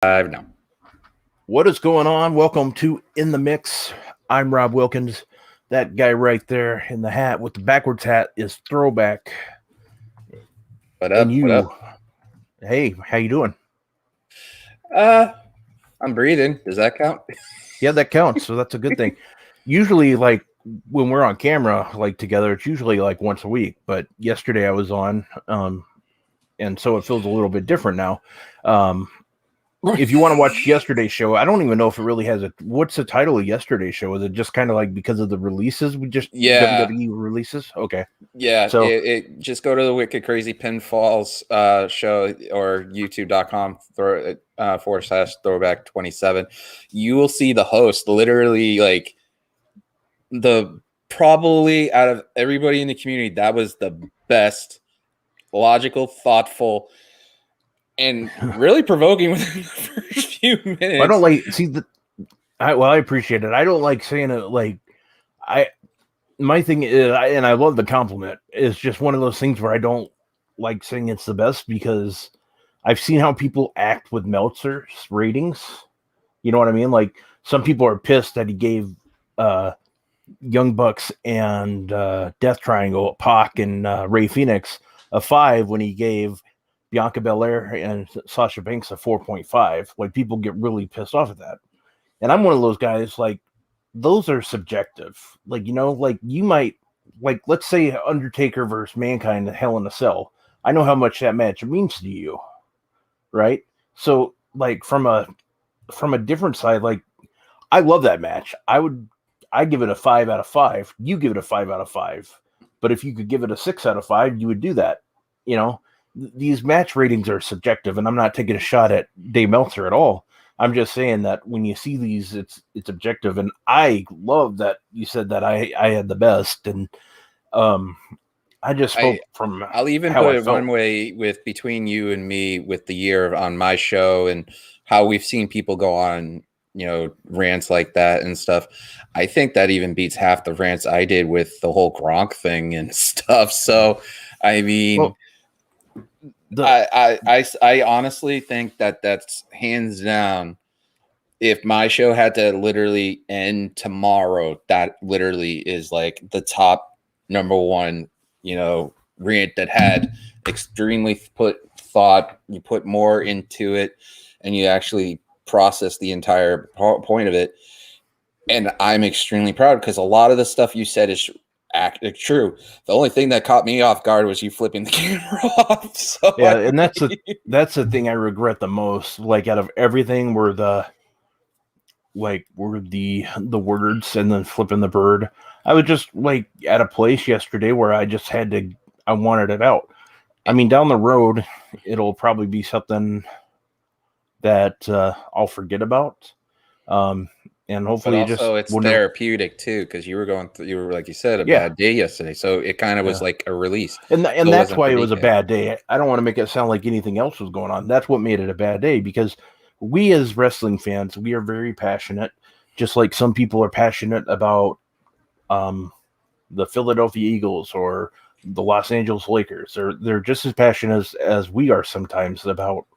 No. What is going on? Welcome to In the Mix. I'm Rob Wilkins. That guy right there in the hat with the backwards hat is Throwback. What up? And you, What up? hey, how you doing? I'm breathing. Does that count? Yeah, that counts. So that's a good thing. Usually, like when we're on camera, like together, it's usually like once a week. But yesterday I was on, and so it feels a little bit different now. If you want to watch yesterday's show, I don't even know if it really has what's the title of yesterday's show? Is it just kind of like because of the releases? WWE releases? Okay. Yeah. So it just go to the Wicked Crazy Pinfalls show or youtube.com / throwback 27. You will see the host literally like probably out of everybody in the community, that was the best, logical, thoughtful, and really provoking within the first few minutes. I don't like I appreciate it. I don't like saying it like my thing is, and I love the compliment. It's just one of those things where I don't like saying it's the best because I've seen how people act with Meltzer's ratings. You know what I mean? Like some people are pissed that he gave Young Bucks and Death Triangle, Pac and Ray Phoenix a 5 when he gave Bianca Belair and Sasha Banks a 4.5. Like people get really pissed off at that. And I'm one of those guys, like, those are subjective. Like, you know, like you might, like, let's say Undertaker versus Mankind in Hell in a Cell. I know how much that match means to you, right? So, like, from a different side, like, I love that match. I give it a 5 out of 5. You give it a 5 out of 5. But if you could give it a 6 out of 5, you would do that. You know, these match ratings are subjective, and I'm not taking a shot at Dave Meltzer at all. I'm just saying that when you see these, it's objective, and I love that you said that I had the best, and I just spoke from. I'll even put it one way with between you and me with the year on my show and how we've seen people go on, you know, rants like that and stuff. I think that even beats half the rants I did with the whole Gronk thing and stuff. So, I mean. Well, I honestly think that that's hands down. If my show had to literally end tomorrow, that literally is like the top number one, you know, rant that had extremely put thought. You put more into it, and you actually process the entire point of it. And I'm extremely proud because a lot of the stuff you said is true. The only thing that caught me off guard was you flipping the camera off. So yeah, and that's the thing I regret the most. Like out of everything, were the words and then flipping the bird. I was just like at a place yesterday where I just I wanted it out. I mean, down the road, it'll probably be something that I'll forget about. And hopefully, but also it's therapeutic too, because you were like you said, a bad day yesterday, so it kind of was like a release. And that's why it was a bad day. I don't want to make it sound like anything else was going on. That's what made it a bad day, because we as wrestling fans, we are very passionate, just like some people are passionate about the Philadelphia Eagles or the Los Angeles Lakers. They're just as passionate as we are sometimes about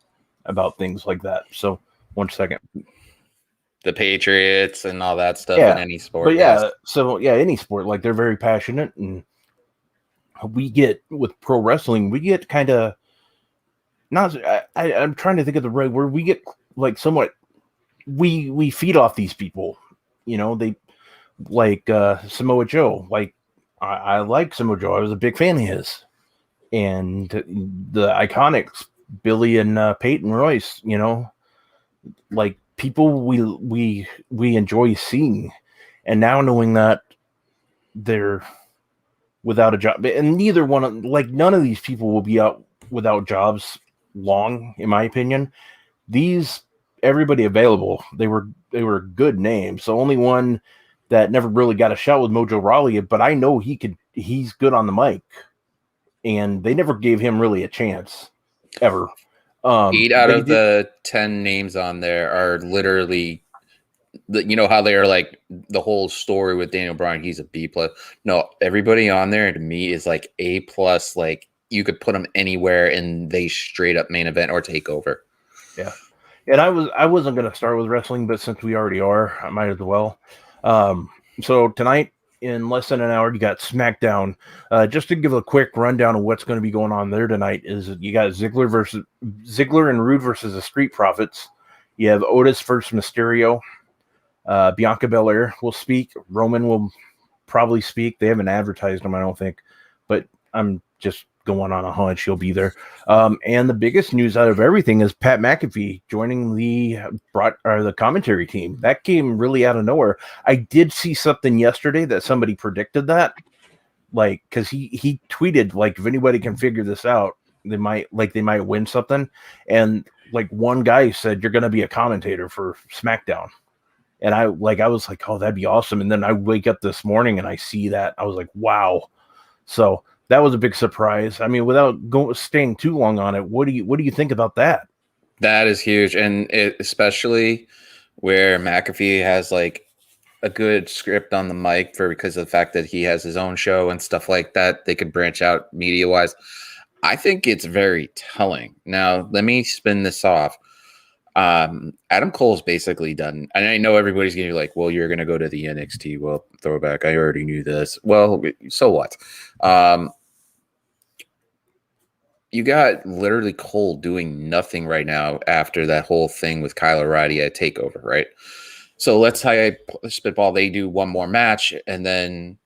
things like that. So 1 second. The Patriots and all that stuff in any sport. But any sport, like they're very passionate, and we get with pro wrestling, we get kind of not. I'm trying to think of the right word. We get like somewhat. We feed off these people, you know. They like Samoa Joe. Like I like Samoa Joe. I was a big fan of his, and the Iconics, Billy and Peyton Royce. You know, like. People we enjoy seeing, and now knowing that they're without a job, and none of these people will be out without jobs long, in my opinion. Everybody available, they were good names. The only one that never really got a shot was Mojo Rawley, but I know he's good on the mic, and they never gave him really a chance ever. 8 out of the 10 names on there are literally, you know how they're like the whole story with Daniel Bryan, he's a B+. No, everybody on there to me is like A+. Like you could put them anywhere and they straight up main event or take over. Yeah. And I wasn't gonna start with wrestling, but since we already are, I might as well. Um, so tonight, in less than an hour, you got SmackDown. Just to give a quick rundown of what's going to be going on there tonight is you got Ziggler and Rude versus the Street Profits. You have Otis versus Mysterio. Bianca Belair will speak. Roman will probably speak. They haven't advertised him, I don't think, but I'm just going on a hunch he'll be there. And the biggest news out of everything is Pat McAfee joining the commentary team. That came really out of nowhere. I did see something yesterday that somebody predicted that, like, because he tweeted, like, if anybody can figure this out, they might win something. And like one guy said, you're going to be a commentator for SmackDown. And I was like, oh, that'd be awesome. And then I wake up this morning and I see that. I was like, wow. So that was a big surprise. I mean, without staying too long on it, what do you think about that? That is huge, and especially where McAfee has like a good script on the mic because of the fact that he has his own show and stuff like that. They could branch out media wise. I think it's very telling. Now, let me spin this off. Adam Cole's basically done, and I know everybody's gonna be like, well, you're gonna go to the NXT. Well, throwback, I already knew this. Well, so what? You got literally Cole doing nothing right now after that whole thing with Kyle O'Reilly at TakeOver, right? So let's say spitball, they do one more match, and then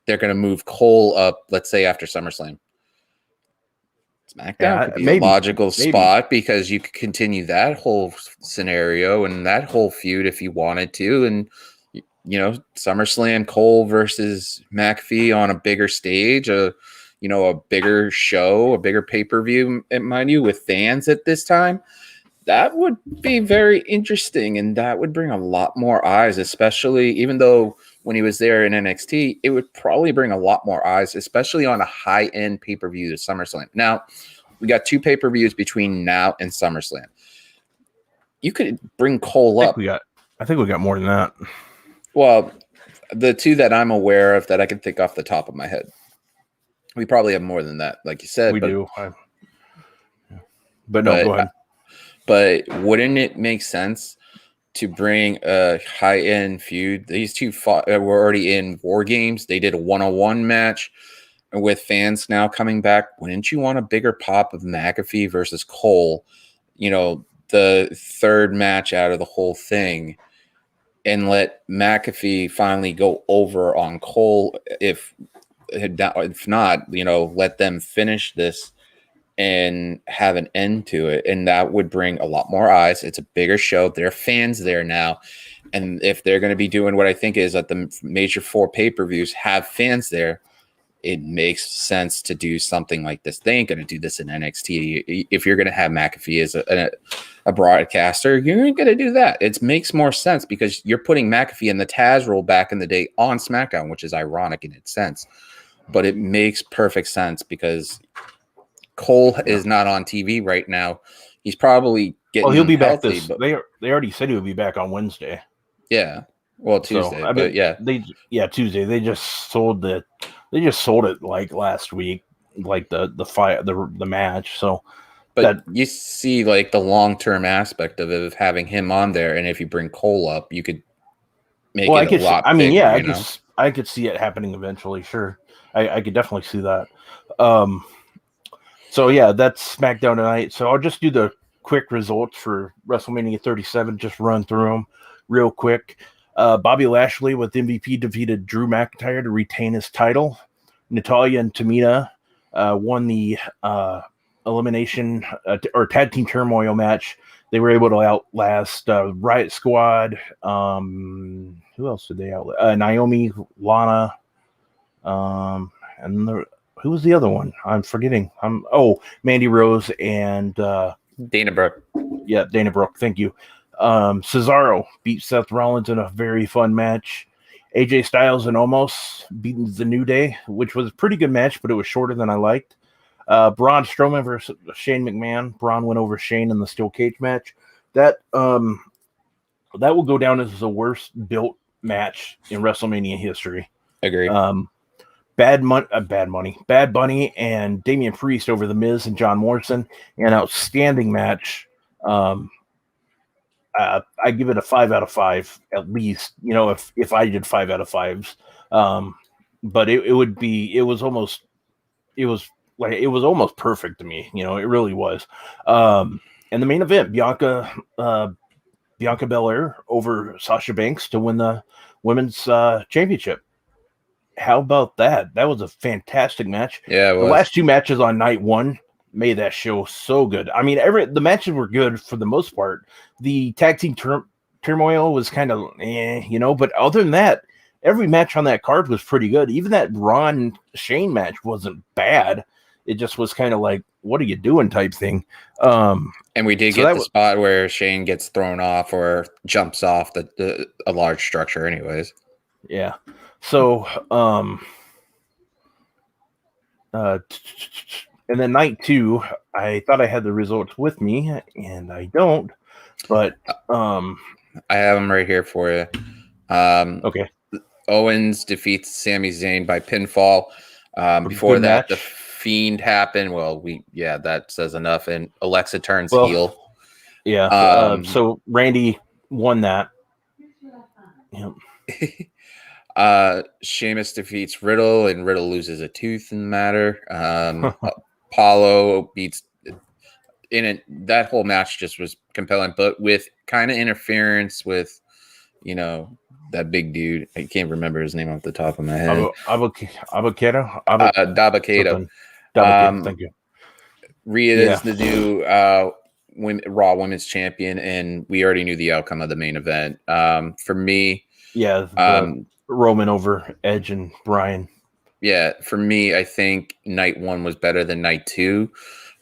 they're gonna move Cole up, let's say after SummerSlam. SmackDown could be a logical spot because you could continue that whole scenario and that whole feud if you wanted to. And, you know, SummerSlam, Cole versus McAfee on a bigger stage, a bigger show, a bigger pay-per-view, mind you, with fans at this time. That would be very interesting, and that would bring a lot more eyes, especially even though when he was there in NXT, it would probably bring a lot more eyes, especially on a high-end pay-per-view to SummerSlam. Now, we got 2 pay-per-views between now and SummerSlam. You could bring Cole up. I think we got more than that. Well, the 2 that I'm aware of that I can think off the top of my head. We probably have more than that, like you said. We do. But no, go ahead. But wouldn't it make sense to bring a high-end feud? These 2 were already in War Games. They did a 1-on-1 match with fans now coming back. Wouldn't you want a bigger pop of McAfee versus Cole? You know, the 3rd match out of the whole thing, and let McAfee finally go over on Cole. If not, you know, let them finish this and have an end to it, and that would bring a lot more eyes. It's a bigger show. There are fans there now, and if they're going to be doing what I think is at the major 4 pay-per-views, have fans there, it makes sense to do something like this. They ain't going to do this in NXT. If you're going to have McAfee as a broadcaster, you ain't going to do that. It makes more sense because you're putting McAfee in the Taz role back in the day on SmackDown, which is ironic in its sense, but it makes perfect sense because Cole is not on TV right now. He's probably getting he'll be healthy, back they already said he'll be back on Wednesday. Yeah. Well, Tuesday. So, but yeah. Tuesday. They just sold it like last week, like the match. So but you see like the long-term aspect of it, of having him on there, and if you bring Cole up, you could make it a lot bigger. I could see it happening eventually. Sure. I could definitely see that. So yeah, that's SmackDown tonight. So I'll just do the quick results for WrestleMania 37. Just run through them real quick. Bobby Lashley with MVP defeated Drew McIntyre to retain his title. Natalya and Tamina won the elimination or tag team turmoil match. They were able to outlast Riot Squad. Who else did they outlast? Naomi, Lana, and who was the other one? I'm forgetting. Mandy Rose and Dana Brooke. Yeah, Dana Brooke. Thank you. Cesaro beat Seth Rollins in a very fun match. AJ Styles and Omos beating the New Day, which was a pretty good match, but it was shorter than I liked. Braun Strowman versus Shane McMahon. Braun went over Shane in the steel cage match. That will go down as the worst built match in WrestleMania history. Agree. Bad Bunny and Damian Priest over The Miz and John Morrison. An outstanding match. I give it a 5 out of 5 at least. If I did 5 out of 5s, but it was almost perfect to me. It really was. And the main event, Bianca Belair over Sasha Banks to win the women's championship. How about that? That was a fantastic match. Yeah, the last 2 matches on night 1 made that show so good. I mean, the matches were good for the most part. The tag team turmoil was kind of, but other than that, every match on that card was pretty good. Even that Ron Shane match wasn't bad. It just was kind of like, what are you doing type thing. And we did get the spot where Shane gets thrown off or jumps off a large structure anyways. Yeah. So, and then night 2, I thought I had the results with me, and I don't. But I have them right here for you. Okay. Owens defeats Sami Zayn by pinfall. Before that, the Fiend happened. Well, that says enough. And Alexa turns heel. Yeah. So Randy won that. Yeah. Sheamus defeats Riddle, and Riddle loses a tooth in the matter. Apollo beats in it. That whole match just was compelling, but with kind of interference with, that big dude. I can't remember his name off the top of my head. Dabba-Kato. Thank you. Rhea is the new Raw Women's Champion, and we already knew the outcome of the main event. For me, Roman over Edge and Bryan. Yeah, for me, I think night 1 was better than night 2.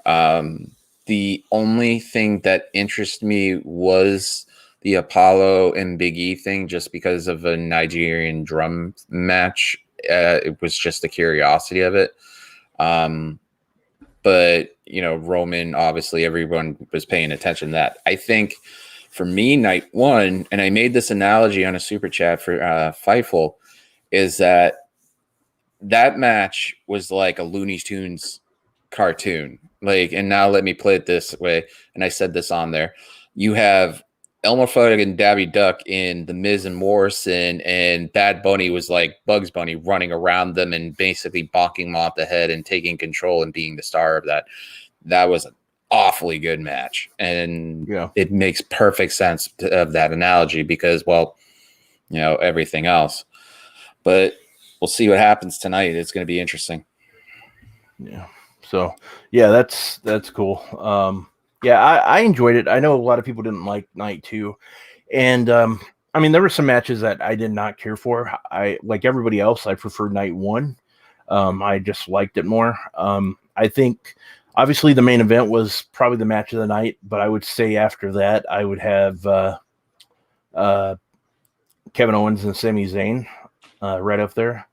The only thing that interested me was the Apollo and Big E thing, just because of a Nigerian drum match. It was just the curiosity of it. But, Roman, obviously everyone was paying attention to that. I think for me, night 1, and I made this analogy on a super chat for Fightful, is that match was like a Looney Tunes cartoon. And now let me play it this way. And I said this on there. You have Elmer Fudd and Dabby Duck in The Miz and Morrison, and Bad Bunny was like Bugs Bunny running around them and basically bonking them off the head and taking control and being the star of that. That was an awfully good match. And it makes perfect sense of that analogy because, everything else. But we'll see what happens tonight. It's going to be interesting. Yeah. So, that's cool. I enjoyed it. I know a lot of people didn't like night 2. And, there were some matches that I did not care for. I, like everybody else, I preferred night 1. I just liked it more. I think, obviously, the main event was probably the match of the night. But I would say after that, I would have Kevin Owens and Sami Zayn right up there.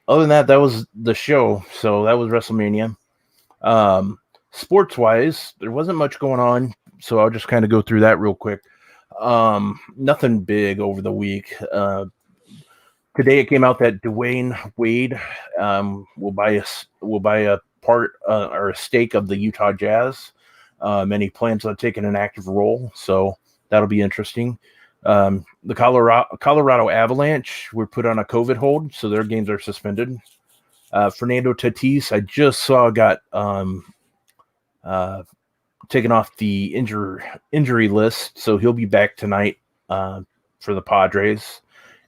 Other than that, that was the show. So that was WrestleMania. Sports wise, there wasn't much going on. So I'll just kind of go through that real quick. Nothing big over the week. Today it came out that Dwayne Wade will buy a part or a stake of the Utah Jazz. And he plans on taking an active role. So that'll be interesting. The Colorado Avalanche were put on a COVID hold, so their games are suspended. Fernando Tatis, I just saw, got taken off the injury list, so he'll be back tonight for the Padres.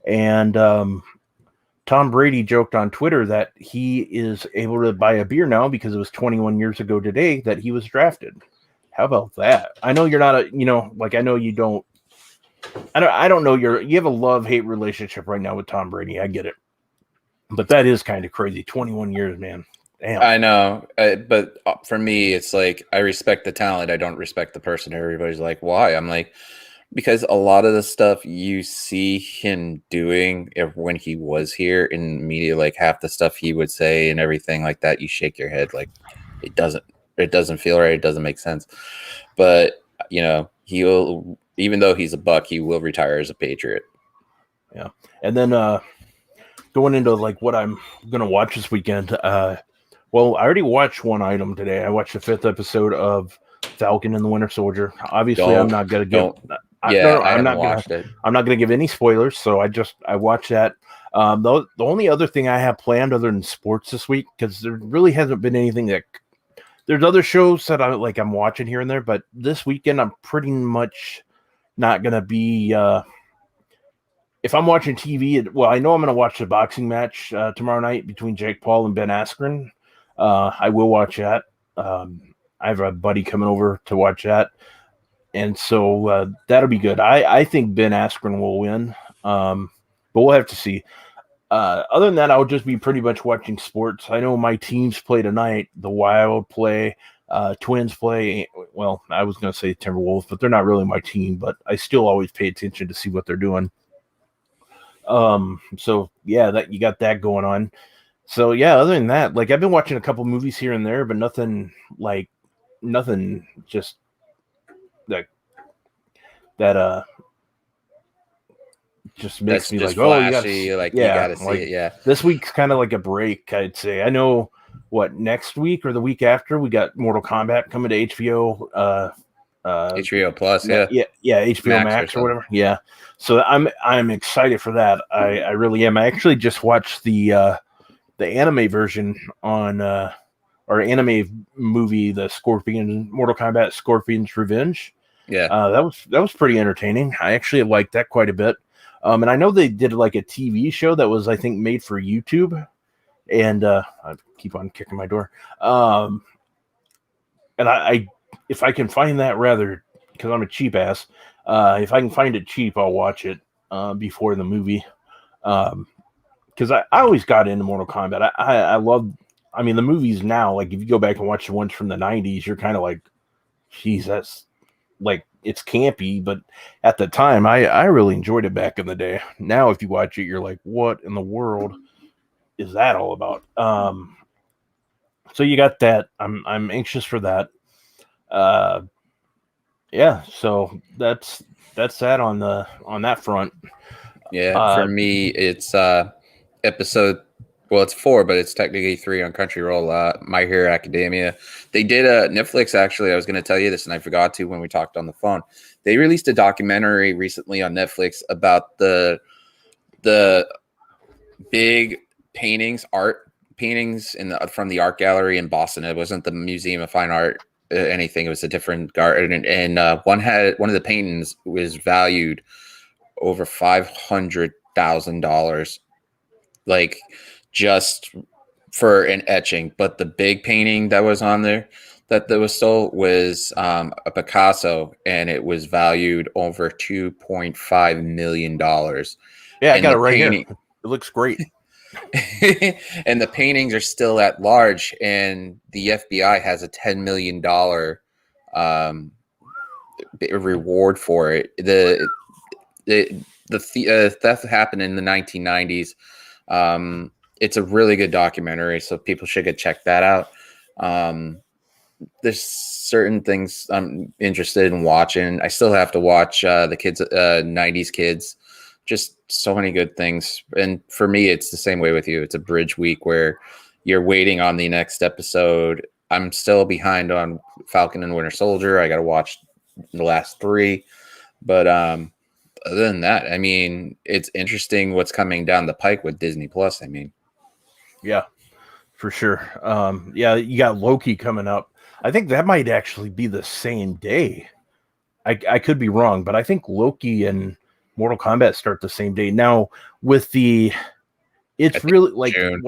And Tom Brady joked on Twitter that he is able to buy a beer now because it was 21 years ago today that he was drafted. How about that? I know you're not I know you don't. I don't know. You have a love-hate relationship right now with Tom Brady. I get it. But that is kind of crazy. 21 years, man. Damn. I know. But for me, it's like I respect the talent. I don't respect the person. Everybody's like, why? I'm like, because a lot of the stuff you see him doing when he was here in media, like half the stuff he would say and everything like that, you shake your head like it doesn't feel right. It doesn't make sense. But, he'll, even though he's a Buck, he will retire as a Patriot. Yeah. And then going into like what I'm going to watch this weekend. I already watched one item today. I watched the 5th episode of Falcon and the Winter Soldier. Obviously, I'm not gonna give. I haven't watched it. I'm not gonna give any spoilers. So I watched that. The only other thing I have planned other than sports this week, because there really hasn't been anything that. There's other shows that I'm watching here and there, but this weekend I'm pretty much not gonna be. If I'm watching TV, I know I'm going to watch the boxing match tomorrow night between Jake Paul and Ben Askren. I will watch that. I have a buddy coming over to watch that. And so that'll be good. I think Ben Askren will win, but we'll have to see. Other than that, I'll just be pretty much watching sports. I know my teams play tonight. The Wild play, Twins play. Well, I was going to say Timberwolves, but they're not really my team, but I still always pay attention to see what they're doing. So yeah, that you got that going on. So yeah, other than that, like I've been watching a couple movies here and there, but nothing just that just makes me just like, flashy, you gotta see it. Yeah. This week's kind of like a break, I'd say. I know next week or the week after we got Mortal Kombat coming to HBO, HBO Plus, HBO Max or whatever. Yeah. So I'm excited for that. I really am. I actually just watched the anime version on or anime movie, the Mortal Kombat Scorpion's Revenge. Yeah. That was pretty entertaining. I actually liked that quite a bit. And I know they did like a TV show that was, I think, made for YouTube. And I keep on kicking my door. And I if I can find that, rather, because I'm a cheap ass, if I can find it cheap, I'll watch it before the movie. Because I always got into Mortal Kombat. I love, I mean, the movies now, like if you go back and watch the ones from the 90s, you're kind of like, geez, that's like, it's campy. But at the time, I really enjoyed it back in the day. Now, if you watch it, you're like, what in the world is that all about? So you got that. I'm anxious for that. Yeah, so that's that on that front. Yeah, for me it's episode, well, it's 4, but it's technically 3 on Crunchyroll. My Hero Academia. They did a Netflix, actually. I was going to tell you this and I forgot to when we talked on the phone. They released a documentary recently on Netflix about the big art paintings from the art gallery in Boston. It wasn't the Museum of Fine Art anything. It was a different garden, and one of the paintings was valued over $500,000, like just for an etching. But the big painting that was on there that was sold was a Picasso, and it was valued over $2.5 million. Yeah, I got it right here. It looks great. And the paintings are still at large, and the FBI has a $10 million reward for it. The theft happened in the 1990s. It's a really good documentary, so people should check that out. There's certain things I'm interested in watching. I still have to watch the kids, 90s kids. Just so many good things. And for me, it's the same way with you. It's a bridge week where you're waiting on the next episode. I'm still behind on Falcon and Winter Soldier. I got to watch the last 3. But other than that, I mean, it's interesting what's coming down the pike with Disney Plus. I mean, yeah, for sure. Yeah, you got Loki coming up. I think that might actually be the same day. I could be wrong, but I think Loki and Mortal Kombat start the same day. Now with it's really like June.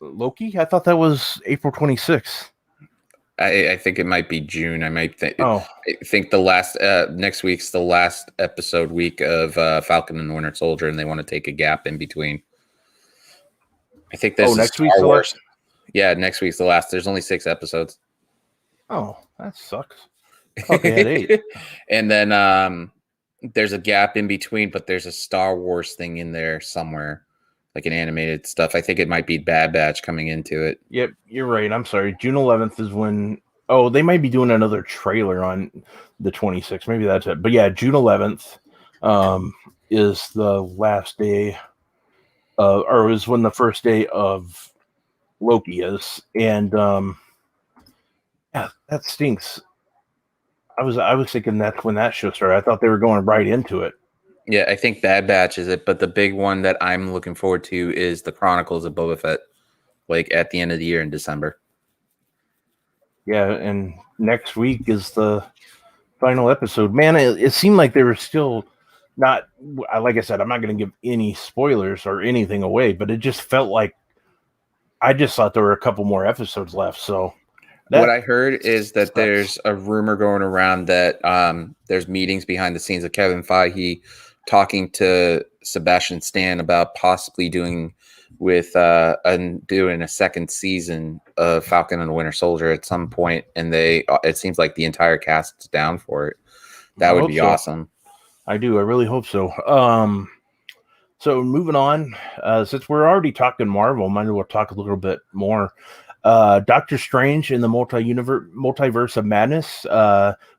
Loki, I thought that was April 26th. I think it might be June. I think the last next week's the last episode week of Falcon and Winter Soldier, and they want to take a gap in between. I think this is next Star Wars. Yeah, next week's the last. There's only 6 episodes. Oh, that sucks. Okay, 8. And then there's a gap in between, but there's a Star Wars thing in there somewhere, like an animated stuff. I think it might be Bad Batch coming into it. Yep, you're right. I'm sorry. June 11th is when. Oh, they might be doing another trailer on the 26th. Maybe that's it. But yeah, June 11th is the last day, or is when the first day of Loki is, and yeah, that stinks. I was thinking that's when that show started. I thought they were going right into it. Yeah, I think Bad Batch is it, but the big one that I'm looking forward to is the Chronicles of Boba Fett, like at the end of the year in December. Yeah, and next week is the final episode. Man, it seemed like they were still not. Like I said, I'm not going to give any spoilers or anything away, but it just felt like I just thought there were a couple more episodes left. So What I heard is that sucks. there's a rumor going around that there's meetings behind the scenes of Kevin Feige talking to Sebastian Stan about possibly doing doing a second season of Falcon and the Winter Soldier at some point, and it seems like the entire cast is down for it. That would be awesome. I do. I really hope so. So moving on, since we're already talking Marvel, might as well talk a little bit more. Doctor Strange in the Multiverse of Madness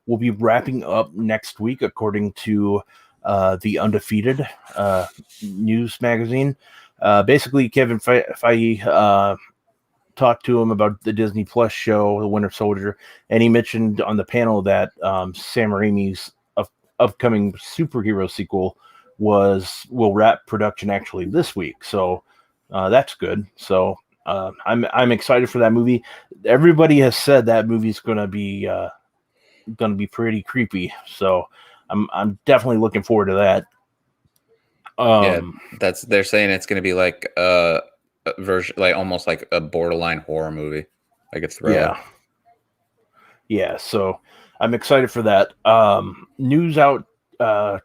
will be wrapping up next week, according to the Undefeated news magazine. Basically, Kevin Feige talked to him about the Disney Plus show, The Winter Soldier, and he mentioned on the panel that Sam Raimi's upcoming superhero sequel will wrap production actually this week. So that's good. So I'm excited for that movie. Everybody has said that movie's going to be pretty creepy. So I'm definitely looking forward to that. They're saying it's going to be like a version, like almost like a borderline horror movie, like a thriller. Yeah. So I'm excited for that. News out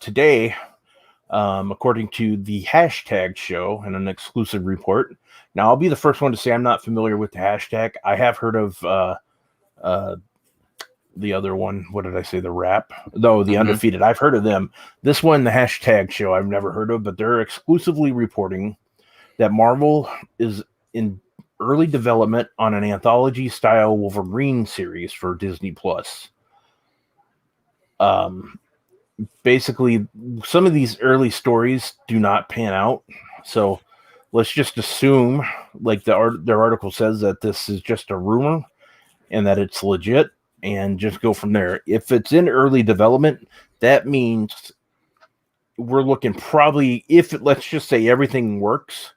today, according to the hashtag show and an exclusive report. Now, I'll be the first one to say I'm not familiar with the hashtag. I have heard of the other one. What did I say? The Rap? No, the Undefeated. I've heard of them. This one, the hashtag show, I've never heard of, but they're exclusively reporting that Marvel is in early development on an anthology-style Wolverine series for Disney Plus. Basically, some of these early stories do not pan out, so let's just assume, like their article says, that this is just a rumor and that it's legit, and just go from there. If it's in early development, that means we're looking probably, let's just say everything works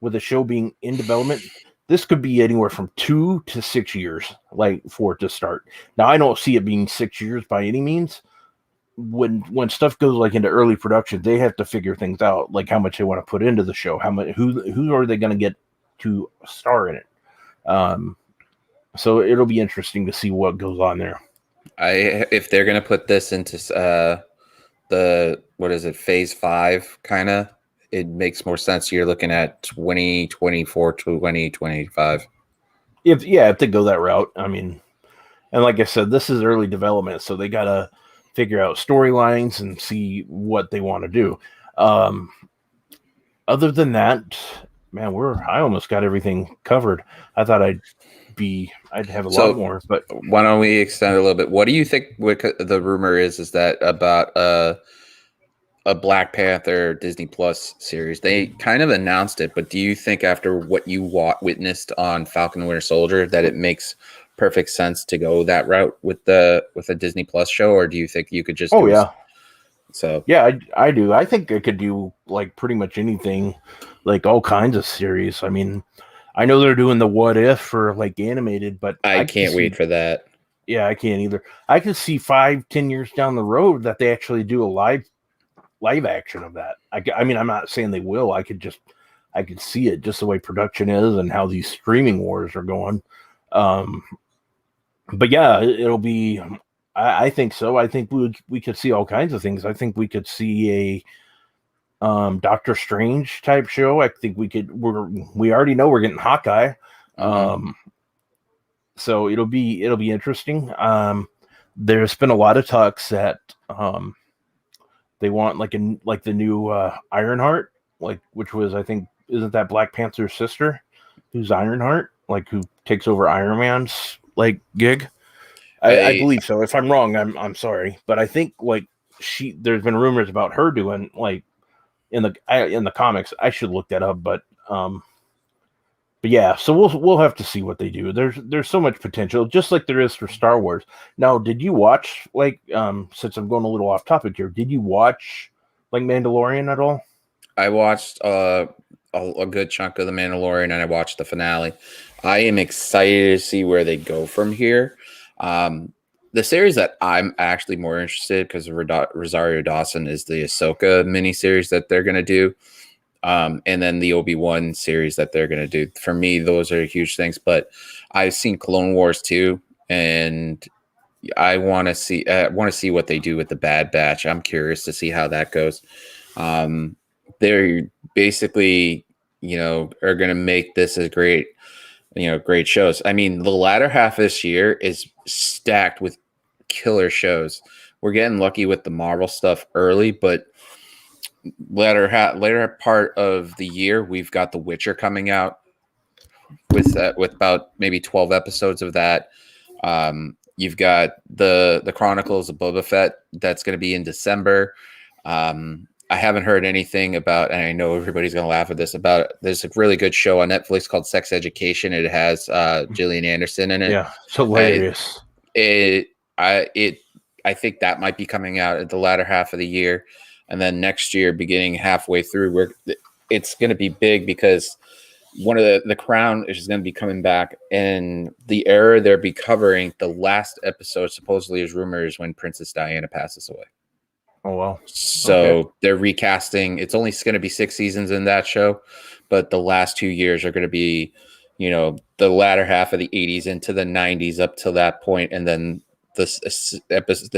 with the show being in development, this could be anywhere from 2 to 6 years, like, for it to start. Now, I don't see it being 6 years by any means. When stuff goes like into early production, they have to figure things out, like how much they want to put into the show, who are they going to get to star in it. So it'll be interesting to see what goes on there. If they're going to put this into phase 5 kind of, it makes more sense. You're looking at 2024 to 2025. If they go that route, I mean, and like I said, this is early development, so they gotta figure out storylines and see what they want to do. Other than that, man, I almost got everything covered. I thought I'd have a lot more, but why don't we extend a little bit? What do you think the rumor is that about a Black Panther Disney Plus series? They kind of announced it, but do you think after what you witnessed on Falcon and Winter Soldier that it makes perfect sense to go that route with a Disney Plus show, or do you think you could just I do. I think I could do like pretty much anything, like all kinds of series. I mean, I know they're doing the What If for like animated, but I can't wait for that. Yeah, I can't either. I could see 5-10 years down the road that they actually do a live action of that. I mean, I'm not saying they will. I could see it just the way production is and how these streaming wars are going. But yeah, it'll be. I think so. I think we could see all kinds of things. I think we could see a Doctor Strange type show. I think we could. We already know we're getting Hawkeye. So it'll be interesting. There's been a lot of talks that they want like the new Ironheart, which was, I think, isn't that Black Panther's sister, who's Ironheart, like who takes over Iron Man's gig. I believe so. If I'm wrong, I'm sorry, but I think there's been rumors about her doing in the comics. I should look that up, but but yeah, so we'll have to see what they do. There's so much potential, just like there is for Star Wars. Now, did you watch since I'm going a little off topic here, did you watch like Mandalorian at all? I watched a good chunk of The Mandalorian, and I watched the finale. I am excited to see where they go from here. The series that I'm actually more interested because Rosario Dawson is the Ahsoka miniseries that they're going to do. And then the Obi-Wan series that they're going to do. For me, those are huge things, but I've seen Clone Wars too, and I want to see what they do with the Bad Batch. I'm curious to see how that goes. They're basically, are going to make this a great, great shows. I mean, the latter half of this year is stacked with killer shows. We're getting lucky with the Marvel stuff early, but later part of the year, we've got The Witcher coming out with about maybe 12 episodes of that. You've got the Chronicles of Boba Fett that's going to be in December. I haven't heard anything about, and I know everybody's going to laugh at this, there's a really good show on Netflix called Sex Education. It has Gillian Anderson in it. Yeah, it's hilarious. I think that might be coming out at the latter half of the year. And then next year, beginning halfway through, it's going to be big because one of the Crown is going to be coming back, and the era they'll be covering, the last episode supposedly is rumors when Princess Diana passes away. Oh, wow. So They're recasting. It's only going to be 6 seasons in that show, but the last 2 years are going to be, the latter half of the 80s into the 90s up to that point. And then the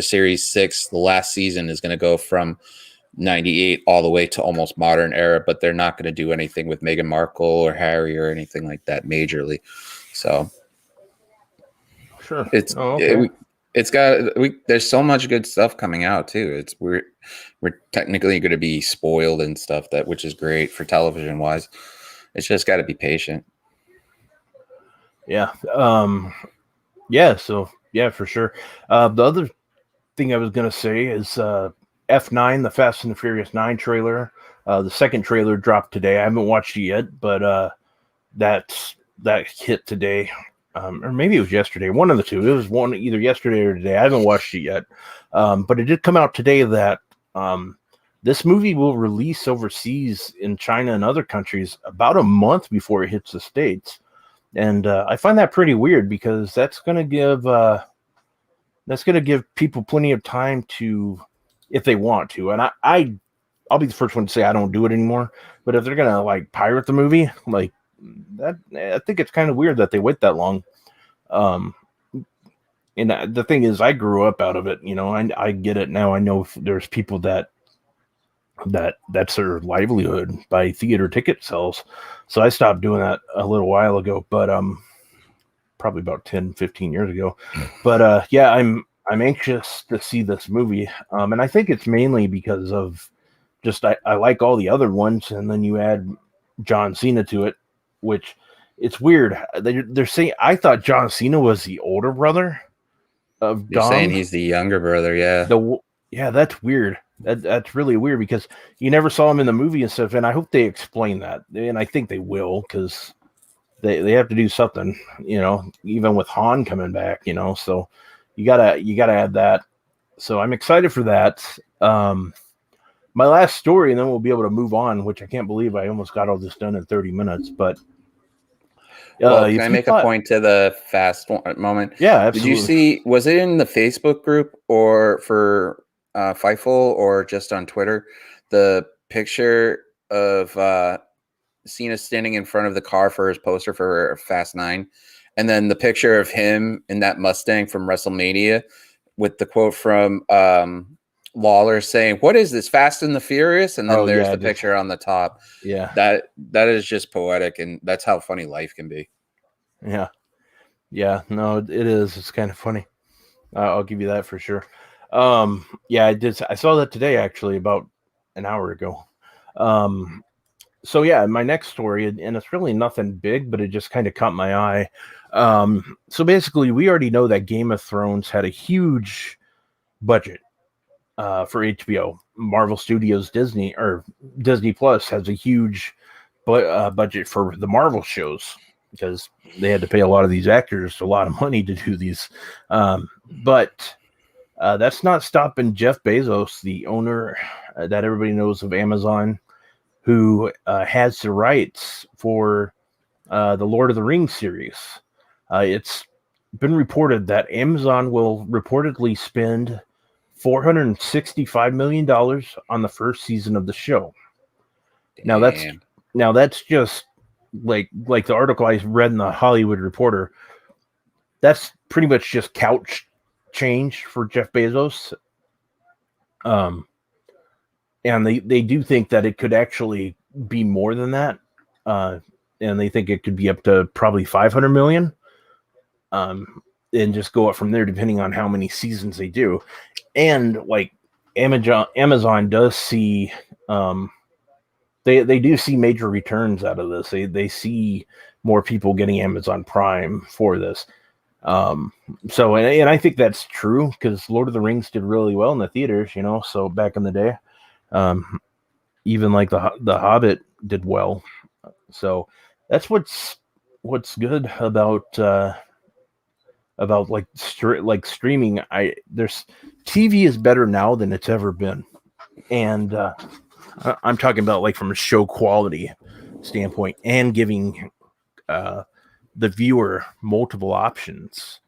series 6, the last season, is going to go from 98 all the way to almost modern era, but they're not going to do anything with Meghan Markle or Harry or anything like that majorly. So sure, there's so much good stuff coming out too. We're technically going to be spoiled and stuff, which is great for television wise. It's just got to be patient. Yeah. So yeah, for sure. The other thing I was going to say is F9, the Fast and the Furious 9 trailer. The second trailer dropped today. I haven't watched it yet, but that hit today. Or maybe it was yesterday. One of the two. It was one either yesterday or today. I haven't watched it yet. But it did come out today that this movie will release overseas in China and other countries about a month before it hits the States. And I find that pretty weird because that's going to give people plenty of time to, if they want to. And I'll be the first one to say I don't do it anymore. But if they're going to like pirate the movie, like that, I think it's kind of weird that they wait that long. And the thing is, I grew up out of it. I get it now. I know there's people that's their livelihood by theater ticket sales. So I stopped doing that a little while ago, but probably about 10, 15 years ago. But yeah, I'm anxious to see this movie. And I think it's mainly because of just I like all the other ones, and then you add John Cena to it, which it's weird. They're saying I thought John Cena was the older brother of You're Dom. saying he's the younger brother, yeah. Yeah, that's weird. That's really weird because you never saw him in the movie and stuff, and I hope they explain that. And I think they will because they have to do something, even with Han coming back, so you gotta add that. So I'm excited for that. My last story, and then we'll be able to move on, which I can't believe I almost got all this done in 30 minutes, but can I make a point to the fast moment? Yeah, absolutely. Did you see, was it in the Facebook group or for Fightful or just on Twitter, the picture of Cena standing in front of the car for his poster for Fast 9, and then the picture of him in that Mustang from WrestleMania with the quote from Lawler saying, "What is this, Fast and the Furious?" And then there's the picture on the top. Yeah, that is just poetic, and that's how funny life can be. Yeah, no, it is. It's kind of funny. I'll give you that for sure. Yeah, I did. I saw that today, actually, about an hour ago. So yeah, my next story, and it's really nothing big, but it just kind of caught my eye. So basically, we already know that Game of Thrones had a huge budget for HBO. Marvel Studios, Disney Plus has a huge budget for the Marvel shows. because they had to pay a lot of these actors a lot of money to do these. But that's not stopping Jeff Bezos, the owner that everybody knows of Amazon, who has the rights for the Lord of the Rings series. It's been reported that Amazon will reportedly spend $465 million on the first season of the show. Damn. Now that's just like the article I read in the Hollywood Reporter. That's pretty much just couch change for Jeff Bezos. And they do think that it could actually be more than that. And they think it could be up to probably 500 million. And just go up from there depending on how many seasons they do. And like Amazon does see they do see major returns out of this. They see more people getting Amazon Prime for this. So and I think that's true because Lord of the Rings did really well in the theaters, so back in the day. Even like the Hobbit did well. So that's what's good about like streaming. There's TV is better now than it's ever been, and I'm talking about like from a show quality standpoint and giving the viewer multiple options.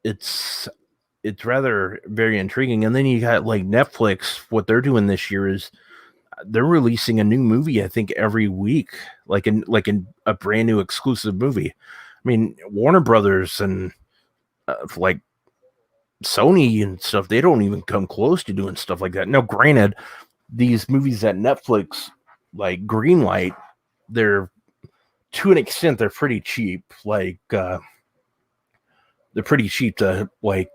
It's rather very intriguing. And then you got like Netflix. What they're doing this year is they're releasing a new movie, I think, every week, like in a brand new exclusive movie. I mean, Warner Brothers and like Sony and stuff, they don't even come close to doing stuff like that. Now, granted, these movies that Netflix like greenlight, they're to an extent they're pretty cheap. Like they're pretty cheap to like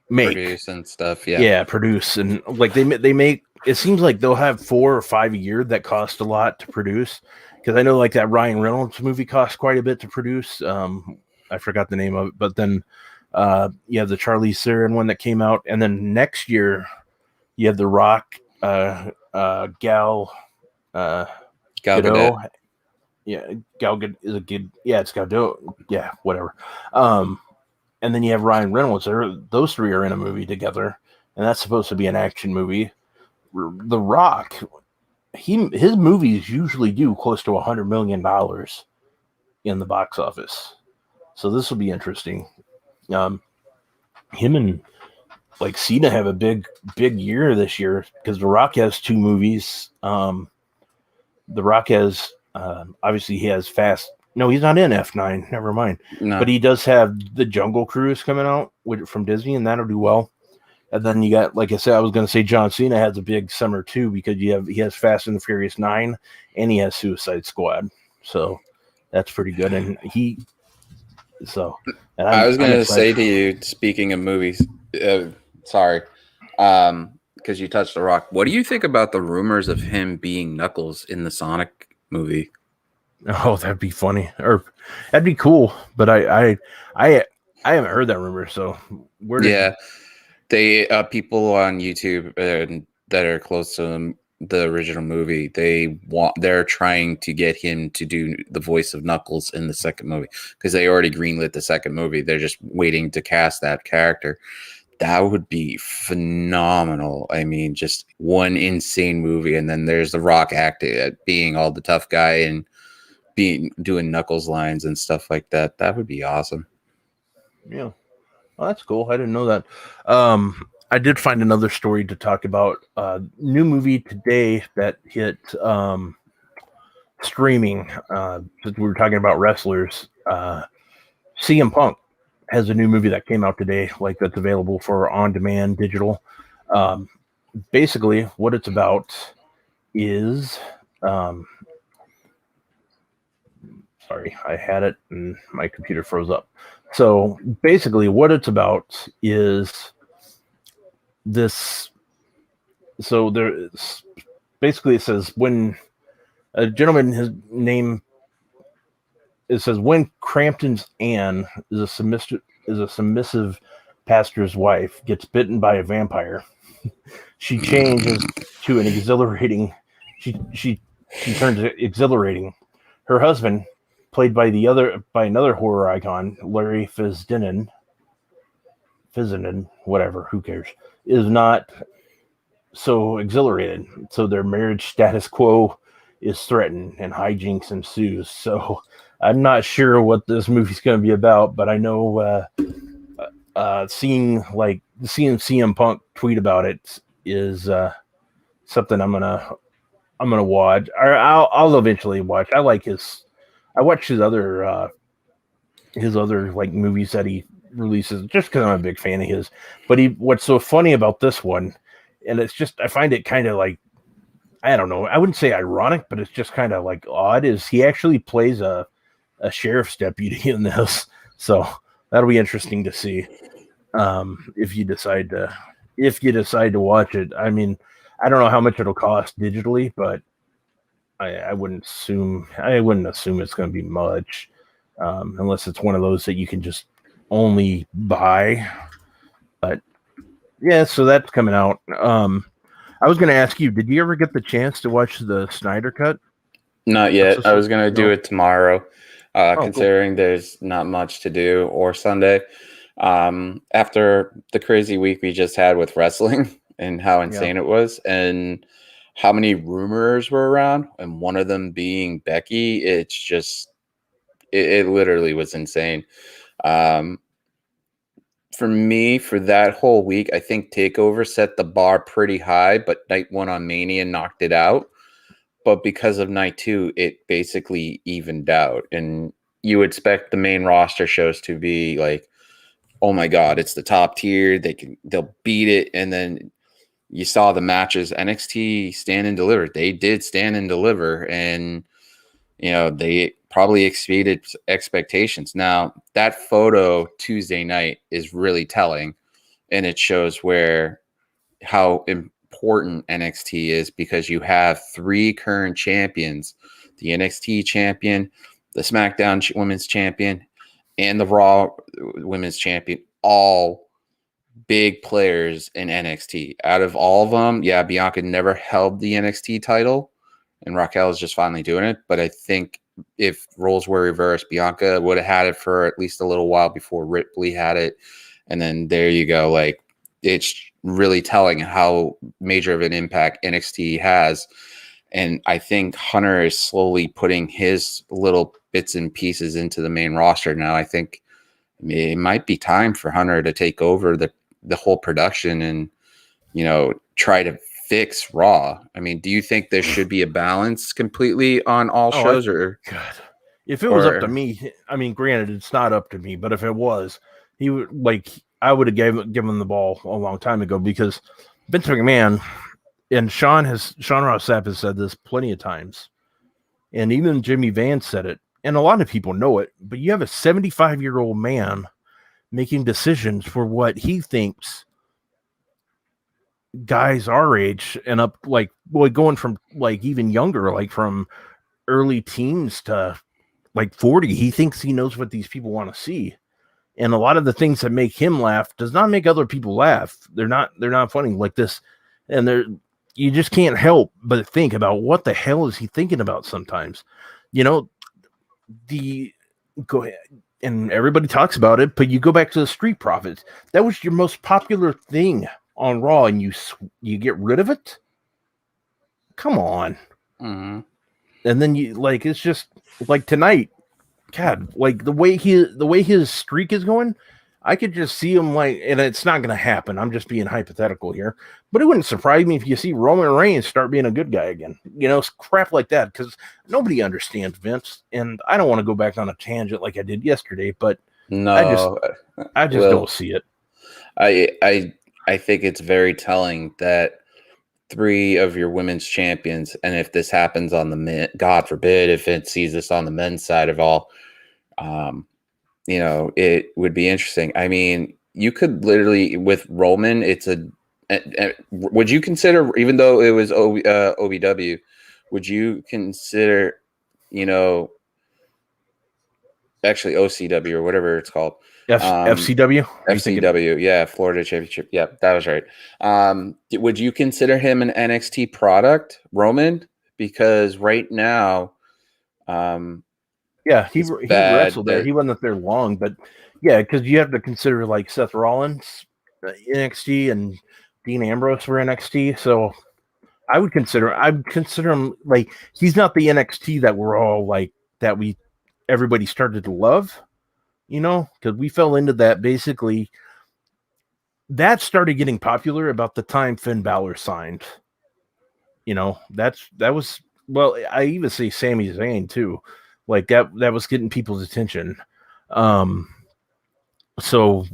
make, produce and stuff. Yeah, produce, and like they make. It seems like they'll have 4 or 5 a year that cost a lot to produce. Because I know like that Ryan Reynolds movie cost quite a bit to produce. I forgot the name of it, but then you have the Charlize Theron one that came out, and then next year you have the Rock, Gal Gadot. Yeah, Gal Gadot is a good. Yeah, it's Gadot. Yeah, whatever. And then you have Ryan Reynolds. Those three are in a movie together, and that's supposed to be an action movie. The Rock, his movies usually do close to $100 million in the box office, so this will be interesting. Him and like Cena have a big year this year because The Rock has 2 movies. The Rock has obviously he has Fast. No, he's not in F9. Never mind. No. But he does have the Jungle Cruise coming out from Disney, and that'll do well. And then you got, like I said, I was going to say John Cena has a big summer too because he has Fast and the Furious 9 and he has Suicide Squad. So that's pretty good. And I was going to say to you, speaking of movies, sorry, because you touched The Rock. What do you think about the rumors of him being Knuckles in the Sonic movie? Oh, that'd be funny, or that'd be cool. But I haven't heard that rumor. So they people on YouTube that are close to the original movie, they're trying to get him to do the voice of Knuckles in the second movie because they already greenlit the second movie. They're just waiting to cast that character. That would be phenomenal. I mean, just one insane movie, and then there's The Rock acting, being all the tough guy and doing Knuckles lines and stuff like that. That would be awesome. Yeah. Well, that's cool. I didn't know that. I did find another story to talk about. New movie today that hit streaming. Since we were talking about wrestlers, CM Punk has a new movie that came out today, like that's available for on-demand digital. Basically, what it's about is, sorry, I had it and my computer froze up. So basically, what it's about is this. So there's basically it says when a gentleman, his name. It says when Crampton's Anne is a submissive pastor's wife gets bitten by a vampire, she changes to an exhilarating. She turns exhilarating. Her husband, played by another horror icon, Larry Fizinin, whatever, who cares, is not so exhilarated. So their marriage status quo is threatened and hijinks ensues. So I'm not sure what this movie's going to be about, but I know seeing CM Punk tweet about it is something I'm gonna watch. Or I'll eventually watch. I watch his other like movies that he releases just because I'm a big fan of his. But what's so funny about this one, and it's just I find it kind of like, I don't know, I wouldn't say ironic, but it's just kind of like odd, is he actually plays a sheriff's deputy in this. So that'll be interesting to see if you decide to watch it. I mean, I don't know how much it'll cost digitally, but I wouldn't assume it's going to be much, unless it's one of those that you can just only buy. But yeah, so that's coming out. I was going to ask you, did you ever get the chance to watch the Snyder Cut? Not yet. I was going to do it tomorrow, considering cool. there's not much to do, or Sunday. After the crazy week we just had with wrestling and how insane it was, and how many rumors were around, and one of them being Becky, it's just, it literally was insane. For me, for that whole week, I think TakeOver set the bar pretty high, but night one on Mania knocked it out. But because of night two, it basically evened out. And you expect the main roster shows to be like, oh my God, it's the top tier. They'll beat it. And then you saw the matches. NXT stand and deliver. They did stand and deliver, and they probably exceeded expectations. Now, that photo Tuesday night is really telling, and it shows how important NXT is, because you have three current champions: the NXT champion, the SmackDown Women's champion, and the Raw Women's champion, all big players in NXT. Out of all of them, Bianca never held the NXT title, and Raquel is just finally doing it. But I think if roles were reversed, Bianca would have had it for at least a little while before Ripley had it. And then there you go. Like, it's really telling how major of an impact NXT has. And I think Hunter is slowly putting his little bits and pieces into the main roster now. I think it might be time for Hunter to take over the whole production and, try to fix Raw. I mean, do you think there should be a balance completely on all shows? Or God, if it was up to me, I mean, granted, it's not up to me, but if it was, he would I would have given the ball a long time ago, because Vince McMahon and Sean Ross Sapp has said this plenty of times, and even Jimmy Vance said it, and a lot of people know it. But you have a 75-year-old man making decisions for what he thinks guys our age and up, going from even younger, from early teens to 40. He thinks he knows what these people want to see, and a lot of the things that make him laugh does not make other people laugh. They're not funny like this, and you just can't help but think about what the hell is he thinking about sometimes. Go ahead, and everybody talks about it, but you go back to the Street Profits. That was your most popular thing on Raw, and you get rid of it? Come on. Mm-hmm. And then it's just like tonight, God, the way his streak is going, I could just see him, and it's not going to happen. I'm just being hypothetical here, but it wouldn't surprise me if you see Roman Reigns start being a good guy again. Crap like that, because nobody understands Vince, and I don't want to go back on a tangent like I did yesterday, but no, I just don't see it. I think it's very telling that three of your women's champions, and if this happens on the men, God forbid, if it sees this on the men's side of all, it would be interesting. I mean, you could literally, with Roman, would you consider, even though it was OVW, would you consider, actually OCW or whatever it's called? FCW? FCW, yeah, Florida Championship. Yeah, that was right. Would you consider him an NXT product, Roman? Because right now, Yeah, he It's bad wrestled there. that He wasn't there long, but yeah, because you have to consider like Seth Rollins, NXT, and Dean Ambrose for NXT. So I'd consider him like he's not the NXT that we're all like that we everybody started to love, because we fell into that basically. That started getting popular about the time Finn Balor signed. That was well. I even say Sami Zayn too, like that was getting people's attention. Um, so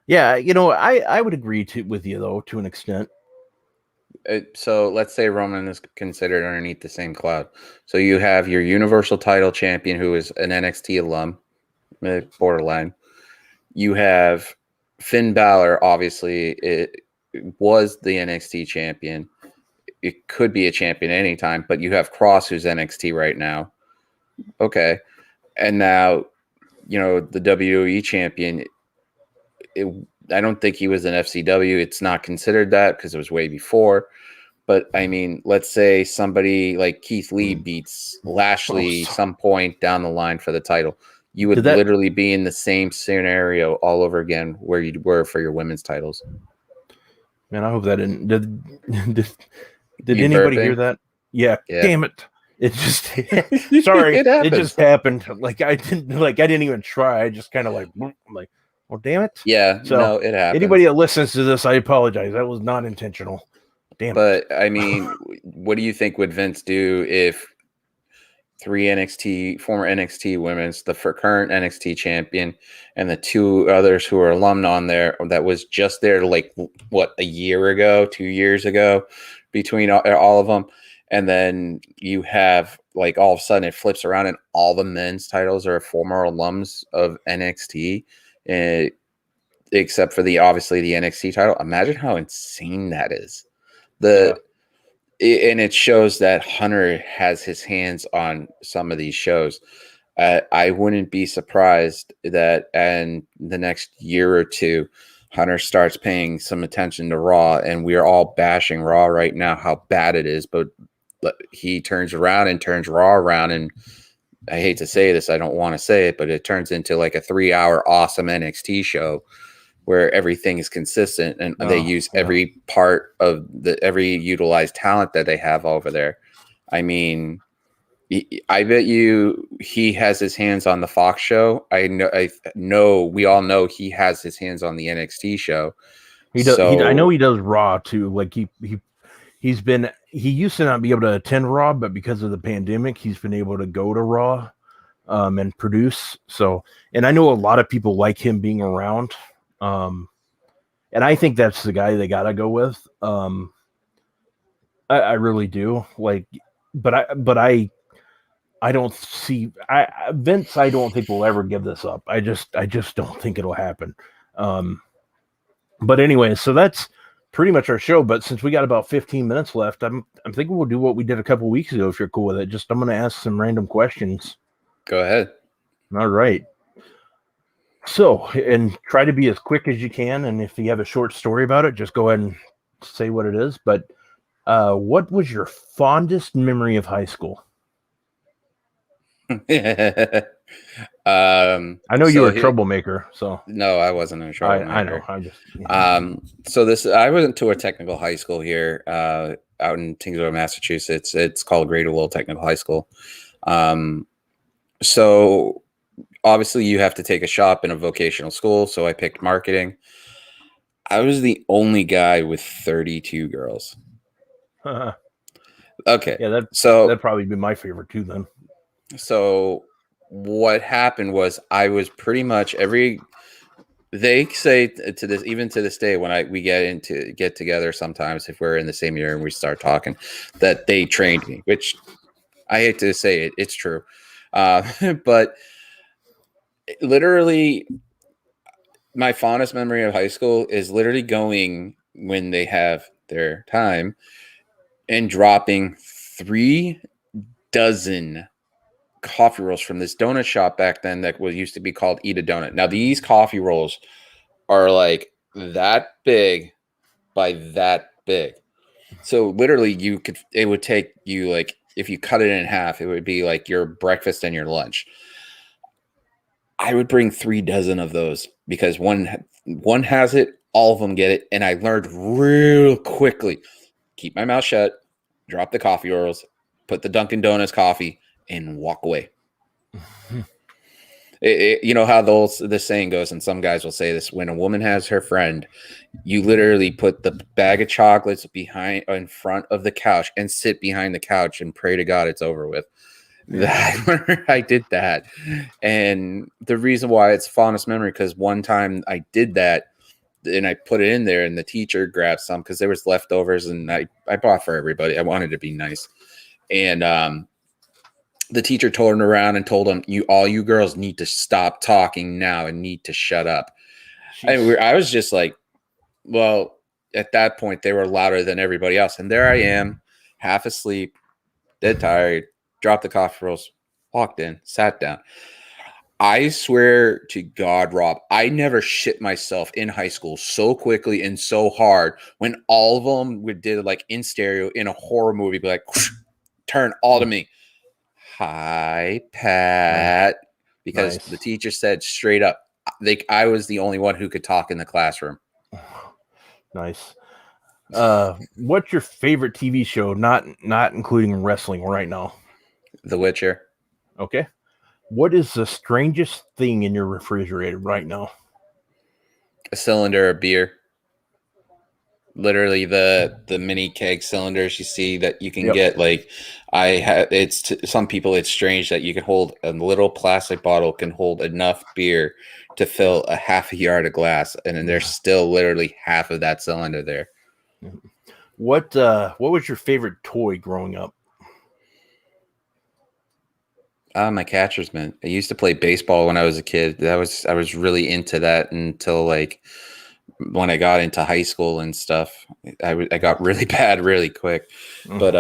yeah, I would agree with you though to an extent. so let's say Roman is considered underneath the same cloud. So you have your Universal title champion who is an NXT alum, borderline. You have Finn Balor, obviously, it was the NXT champion. It could be a champion anytime, but you have Cross, who's NXT right now. Okay. And now, the WWE champion, I don't think he was an FCW. It's not considered that because it was way before. But I mean, let's say somebody like Keith Lee beats Lashley some point down the line for the title. You would literally be in the same scenario all over again where you were for your women's titles. Man, I hope that didn't. Did anybody hear that? Yeah. Damn it! It just sorry. it just happened. Like I didn't even try. I just kind of I'm like, well, damn it. Yeah. So no, it happens. Anybody that listens to this, I apologize. That was not intentional. Damn it. But I mean, what do you think would Vince do if three former NXT women's, the current NXT champion, and the two others who are alum on there that was just there like what, a year ago, 2 years ago, between all of them, and then you have like all of a sudden it flips around and all the men's titles are former alums of NXT, except for obviously the NXT title. Imagine how insane that is. And it shows that Hunter has his hands on some of these shows. I wouldn't be surprised that in the next year or two, Hunter starts paying some attention to Raw, and we are all bashing Raw right now, how bad it is. But he turns around and turns Raw around, and I hate to say this, I don't want to say it, but it turns into like a 3-hour awesome NXT show where everything is consistent and they use every part of every utilized talent that they have over there. I mean, I bet you he has his hands on the Fox show. I know we all know he has his hands on the NXT show. He does. I know he does Raw too. Like he used to not be able to attend Raw, but because of the pandemic, he's been able to go to Raw and produce. So, and I know a lot of people like him being around. And I think that's the guy they gotta go with. I really do. Like, but I don't see Vince. I don't think will ever give this up. I just don't think it'll happen. But anyway, so that's pretty much our show. But since we got about 15 minutes left, I'm thinking we'll do what we did a couple weeks ago. If you're cool with it, I'm going to ask some random questions. Go ahead. All right. So, and try to be as quick as you can. And if you have a short story about it, just go ahead and say what it is. But what was your fondest memory of high school? I know you were a troublemaker. So no, I wasn't a troublemaker. I know. I'm just. So I went to a technical high school here, out in Tingsboro, Massachusetts. It's called Greater Lowell Technical High School. So obviously you have to take a shop in a vocational school. So I picked marketing. I was the only guy with 32 girls. Okay. Yeah, that'd probably be my favorite too then. So what happened was I was pretty much they say to this, even to this day, when we get together sometimes, if we're in the same year and we start talking, that they trained me, which I hate to say it's true. But literally my fondest memory of high school is literally going when they have their time and dropping 3 dozen coffee rolls from this donut shop back then that used to be called Eat a Donut. Now these coffee rolls are like that big by that big. So literally it would take you like if you cut it in half, it would be like your breakfast and your lunch. I would bring 3 dozen of those because one has it, all of them get it, and I learned real quickly. Keep my mouth shut, drop the coffee orals, put the Dunkin' Donuts coffee, and walk away. You know how the saying goes, and some guys will say this: when a woman has her friend, you literally put the bag of chocolates in front of the couch and sit behind the couch and pray to God it's over with. I did that, and the reason why it's fondest memory because one time I did that and I put it in there, and the teacher grabbed some because there was leftovers, and I bought for everybody. I wanted to be nice, and the teacher turned around and told them, all you girls need to stop talking now and need to shut up. I was just like, well, at that point they were louder than everybody else, and there I am, half asleep, dead tired. Dropped the coffee rolls, walked in, sat down. I swear to God, Rob, I never shit myself in high school so quickly and so hard when all of them did like in stereo in a horror movie, be like, turn all to me. Hi, Pat. Because the teacher said straight up, I was the only one who could talk in the classroom. Nice. What's your favorite TV show, not including wrestling right now? The Witcher. Okay. What is the strangest thing in your refrigerator right now? A cylinder of beer. Literally the mini keg cylinders you see that you can get. Like some people, it's strange that you can hold a little plastic bottle can hold enough beer to fill a half a yard of glass, and then there's still literally half of that cylinder there. What was your favorite toy growing up? My catcher's mitt. I used to play baseball when I was a kid. I was really into that until like when I got into high school and stuff. I got really bad really quick. Mm-hmm. But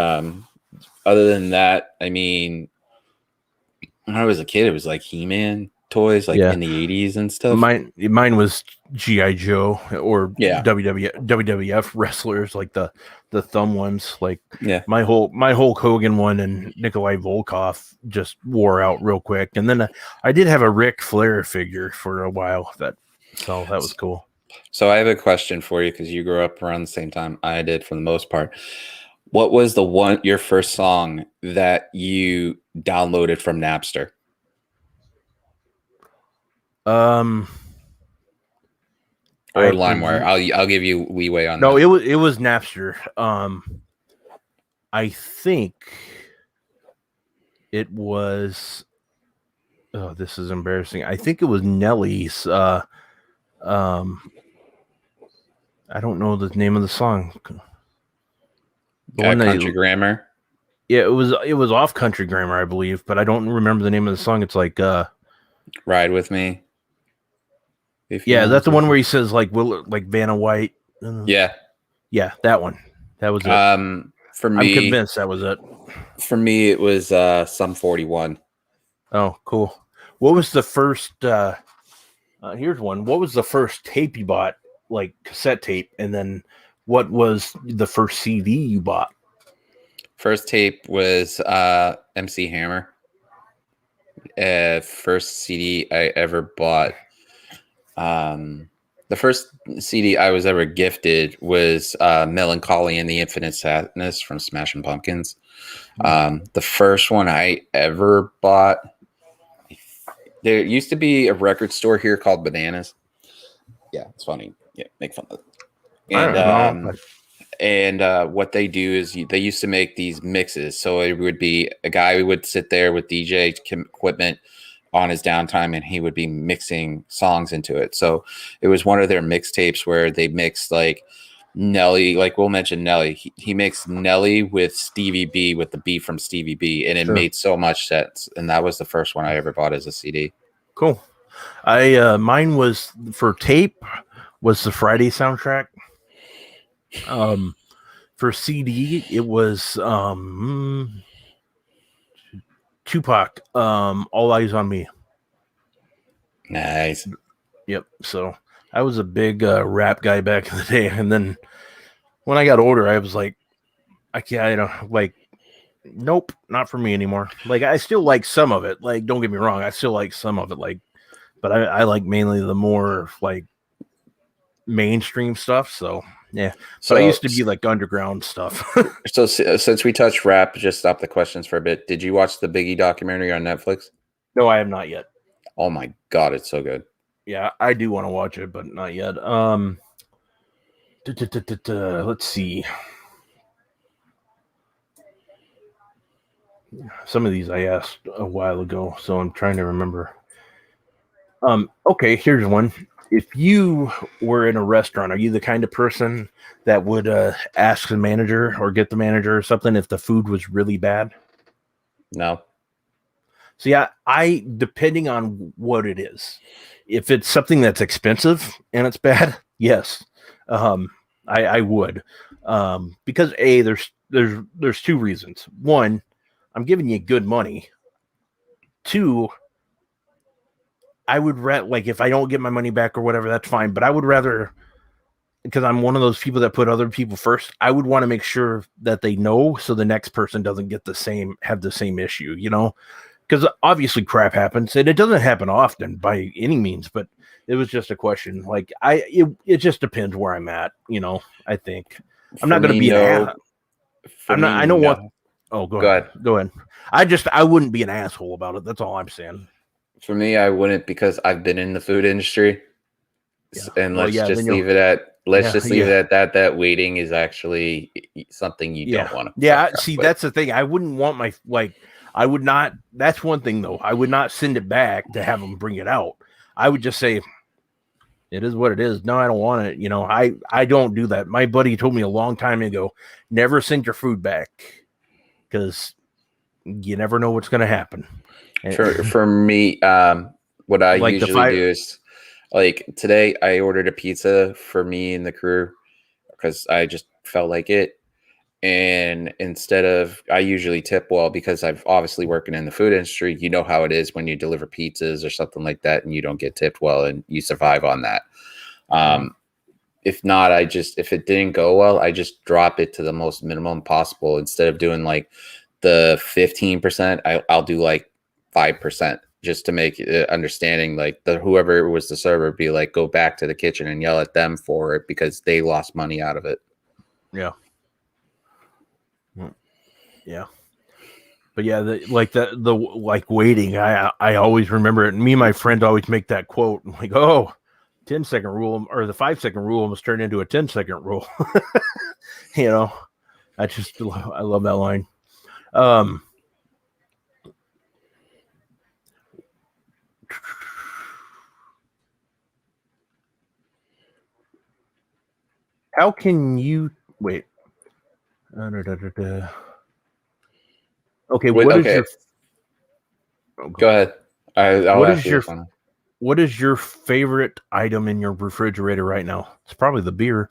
other than that, I mean, when I was a kid, it was like He-Man toys, like in the 80s and stuff. Mine was G.I. Joe or WWF wrestlers, like the thumb ones. Like my Hulk Hogan one and Nikolai Volkov just wore out real quick. And then I did have a Ric Flair figure for a while. So that was cool. So I have a question for you because you grew up around the same time I did for the most part. What was your first song that you downloaded from Napster? Or LimeWire. I'll give you leeway on that. No, it was Napster. I think it was. Oh, this is embarrassing. I think it was Nelly's. I don't know the name of the song. Country Grammar. Yeah, it was off Country Grammar, I believe, but I don't remember the name of the song. It's like Ride With Me. That's the one where he says like Vanna White. Yeah, that one. That was it. For me, I'm convinced that was it. For me, it was Sum 41. Oh, cool. What was the first? Here's one. What was the first tape you bought, like cassette tape, and then what was the first CD you bought? First tape was MC Hammer. First CD I ever bought. The first CD I was ever gifted was Melancholy and the Infinite Sadness from Smashing Pumpkins. The first one I ever bought, there used to be a record store here called Bananas. Yeah, it's funny. Yeah, make fun of it. And what they do is they used to make these mixes. So it would be a guy who would sit there with DJ equipment on his downtime, and he would be mixing songs into it. So it was one of their mixtapes where they mixed like Nelly, like we'll mention Nelly. He mixed Nelly with Stevie B with the beat from Stevie B, and it made so much sense. And that was the first one I ever bought as a CD. Cool. Mine was for tape was the Friday soundtrack. For CD, it was Tupac, All Eyes on Me. Nice. Yep. So I was a big rap guy back in the day, and then when I got older, I was like, I can't. Nope, not for me anymore. Like I still like some of it. Like don't get me wrong, I still like some of it. Like, but I like mainly the more like mainstream stuff. So yeah, but I So used to be like underground stuff. since we touched rap, just stop the questions for a bit. Did you watch the Biggie documentary on Netflix? No, I have not yet. Oh my god, it's so good. Yeah, I do want to watch it, but not yet. Let's see. Some of these I asked a while ago, so I'm trying to remember. Okay, here's one. If you were in a restaurant, are you the kind of person that would ask the manager or get the manager or something if the food was really bad? No. So yeah, I depending on what it is. If it's something that's expensive and it's bad, yes, I would, because there's two reasons. One, I'm giving you good money. Two, I would like if I don't get my money back or whatever, that's fine. But I would rather, because I'm one of those people that put other people first. I would want to make sure that they know so the next person doesn't have the same issue. Because obviously crap happens, and it doesn't happen often by any means. But it was just a question. Like it just depends where I'm at. I think I'm not going to be an ass. I'm not. I don't want. Oh, go ahead. Go ahead. I wouldn't be an asshole about it. That's all I'm saying. For me, I wouldn't, because I've been in the food industry, and let's just leave it at that. That waiting is actually something you don't want to. Yeah, see, that's the thing. I wouldn't want I would not. That's one thing though. I would not send it back to have them bring it out. I would just say, it is what it is. No, I don't want it. I don't do that. My buddy told me a long time ago, never send your food back, because you never know what's going to happen. For me, what I usually do is, like today, I ordered a pizza for me and the crew because I just felt like it. And I usually tip well, because I've obviously working in the food industry. You know how it is when you deliver pizzas or something like that, and you don't get tipped well, and you survive on that. If not, if it didn't go well, I just drop it to the most minimum possible. Instead of doing like the 15%, I'll do like 5%, just to make it understanding, like whoever was the server be like, go back to the kitchen and yell at them for it, because they lost money out of it. Yeah. Yeah. But yeah, the waiting, I always remember it. And me and my friend always make that quote, like, 10-second rule, or the 5-second rule almost turned into a 10-second rule. I love that line. How can you wait? Okay, Go ahead. I'll ask you this one. What is your favorite item in your refrigerator right now? It's probably the beer.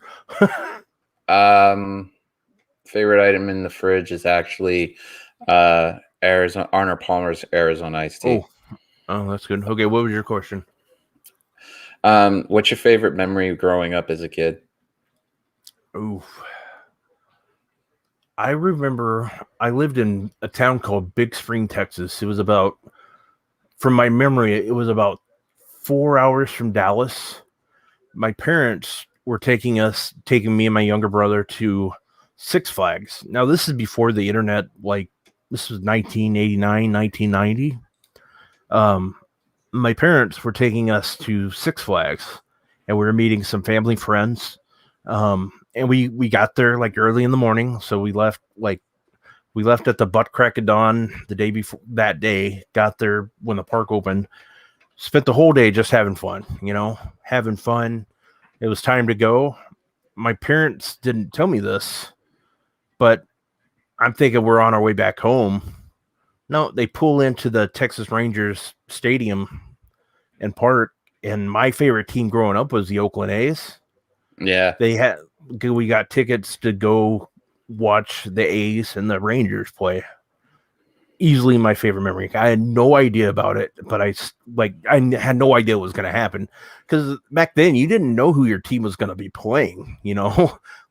Favorite item in the fridge is actually Arizona Arnold Palmer's Arizona iced tea. Oh, that's good. Okay, what was your question? What's your favorite memory growing up as a kid? Oof. I remember I lived in a town called Big Spring, Texas. It was from my memory, it was about 4 hours from Dallas. My parents were taking me and my younger brother to Six Flags. Now, this is before the internet. Like, this was 1989, 1990. My parents were taking us to Six Flags, and we were meeting some family friends. And we got there like early in the morning. So we left at the butt crack of dawn the day before that day, got there when the park opened, spent the whole day just having fun, having fun. It was time to go. My parents didn't tell me this, but I'm thinking we're on our way back home. No, they pull into the Texas Rangers stadium and park. And my favorite team growing up was the Oakland A's. Yeah. We got tickets to go watch the A's and the Rangers play. Easily my favorite memory. I had no idea about it, but I had no idea what was going to happen, because back then you didn't know who your team was going to be playing,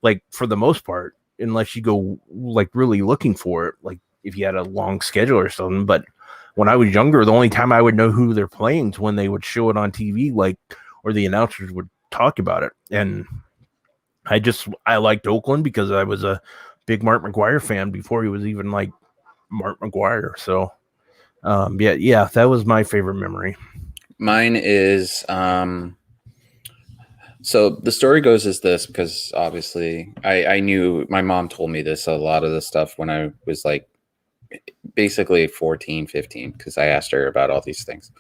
like for the most part, unless you go like really looking for it. Like if you had a long schedule or something. But when I was younger, the only time I would know who they're playing is when they would show it on TV, like, or the announcers would talk about it. And I liked Oakland because I was a big Mark McGuire fan before he was even like Mark McGuire. So, yeah, that was my favorite memory. Mine is so the story goes is this, because obviously I knew my mom told me this, a lot of the stuff when I was like basically 14, 15, because I asked her about all these things.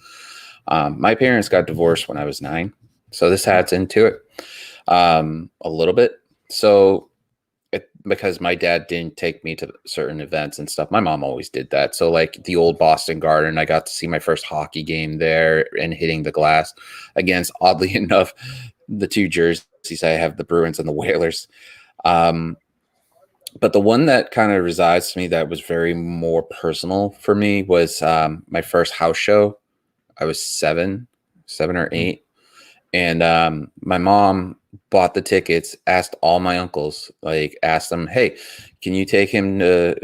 My parents got divorced when I was 9. So this adds into it a little bit. So because my dad didn't take me to certain events and stuff, my mom always did that. So like the old Boston Garden, I got to see my first hockey game there and hitting the glass against, oddly enough, the two jerseys I have, the Bruins and the Whalers. But the one that kind of resides to me that was very more personal for me was my first house show. I was 7 or 8. And my mom bought the tickets, asked all my uncles, like asked them, hey, can you take him to,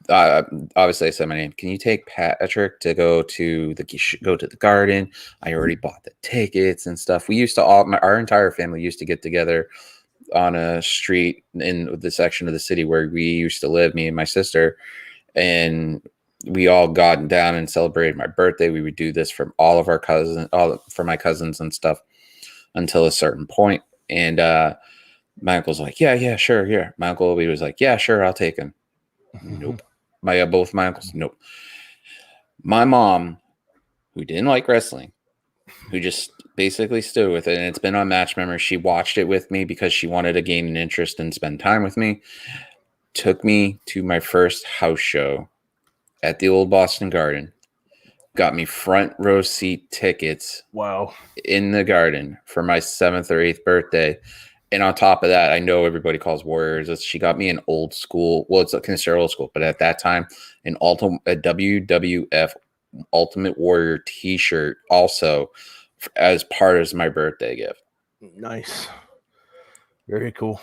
obviously I said my name. Can you take Patrick to go to the garden? I already bought the tickets and stuff. We used to our entire family used to get together on a street in the section of the city where we used to live, me and my sister, and we all got down and celebrated my birthday. We would do this from all of our cousins, for my cousins and stuff, until a certain point. And my uncle's like, yeah, sure, here. My uncle was like, yeah, sure, I'll take him. Nope. Both my uncles, nope. My mom, who didn't like wrestling, who just basically stood with it, and it's been on Match Memory. She watched it with me because she wanted to gain an interest and spend time with me. Took me to my first house show at the old Boston Garden, got me front row seat tickets. Wow. In the Garden for my 7th or 8th birthday. And on top of that, I know everybody calls Warriors. She got me an old school, well, it's considered old school, but at that time, a WWF Ultimate Warrior t-shirt also as part of my birthday gift. Nice. Very cool.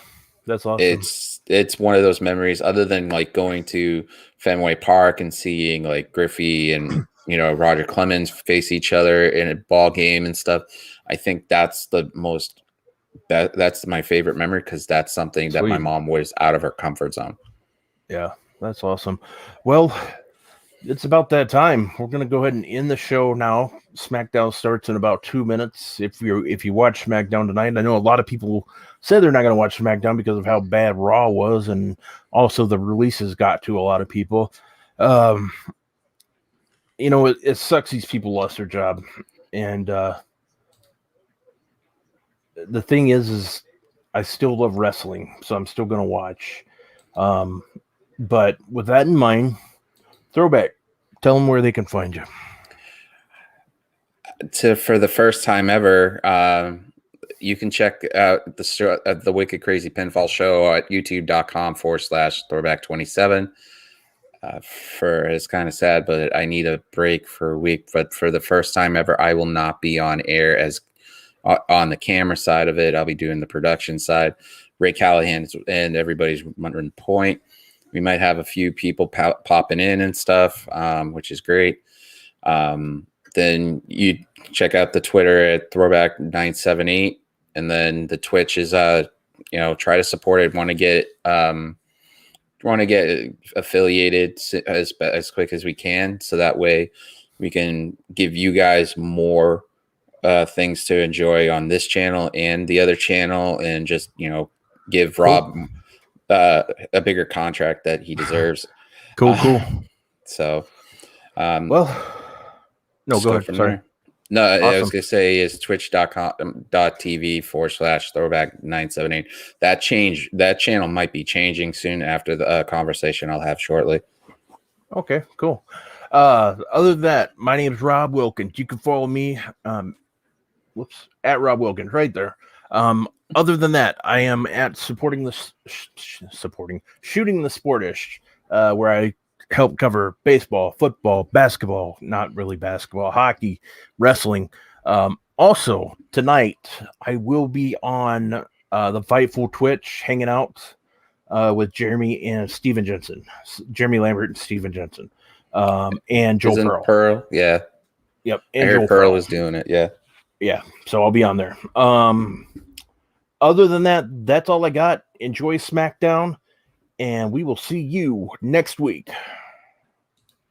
That's awesome. It's one of those memories, other than like going to Fenway Park and seeing like Griffey and Roger Clemens face each other in a ball game and stuff. I think that's that's my favorite memory, because that's something that my mom was out of her comfort zone. Yeah, that's awesome. Well, it's about that time. We're gonna go ahead and end the show now. SmackDown starts in about 2 minutes. If you watch SmackDown tonight, I know a lot of people said they're not going to watch SmackDown because of how bad Raw was, and also the releases got to a lot of people. It sucks these people lost their job, and the thing is I still love wrestling, so I'm still going to watch. But with that in mind, Throwback, tell them where they can find you. For the first time ever, you can check out the Wicked Crazy Pinfall Show at youtube.com/throwback27. It's kind of sad, but I need a break for a week. But for the first time ever, I will not be on air as on the camera side of it. I'll be doing the production side. Ray Callahan and everybody's wondering point. We might have a few people popping in and stuff, which is great. Then you check out the Twitter at Throwback978, and then the Twitch is try to support it. Want to get affiliated as quick as we can, so that way we can give you guys more things to enjoy on this channel and the other channel, and just give Rob a bigger contract that he deserves. Cool. So, no, go ahead. Sorry. No, awesome. I was going to say is twitch.tv/throwback978. That channel might be changing soon after the conversation I'll have shortly. Okay, cool. Other than that, my name is Rob Wilkins. You can follow me at Rob Wilkins right there. Other than that, I am at Shooting the Sportish, where I help cover baseball, football, basketball, not really basketball, hockey, wrestling. Also, tonight, I will be on the Fightful Twitch hanging out. with Jeremy and Steven Jensen, Jeremy Lambert and Steven Jensen, and Joel Isn't Pearl. Pearl? Yeah. Yep, I and heard Joel Pearl was doing it. Yeah. Yeah, so I'll be on there. Other than that, that's all I got. Enjoy SmackDown, and we will see you next week.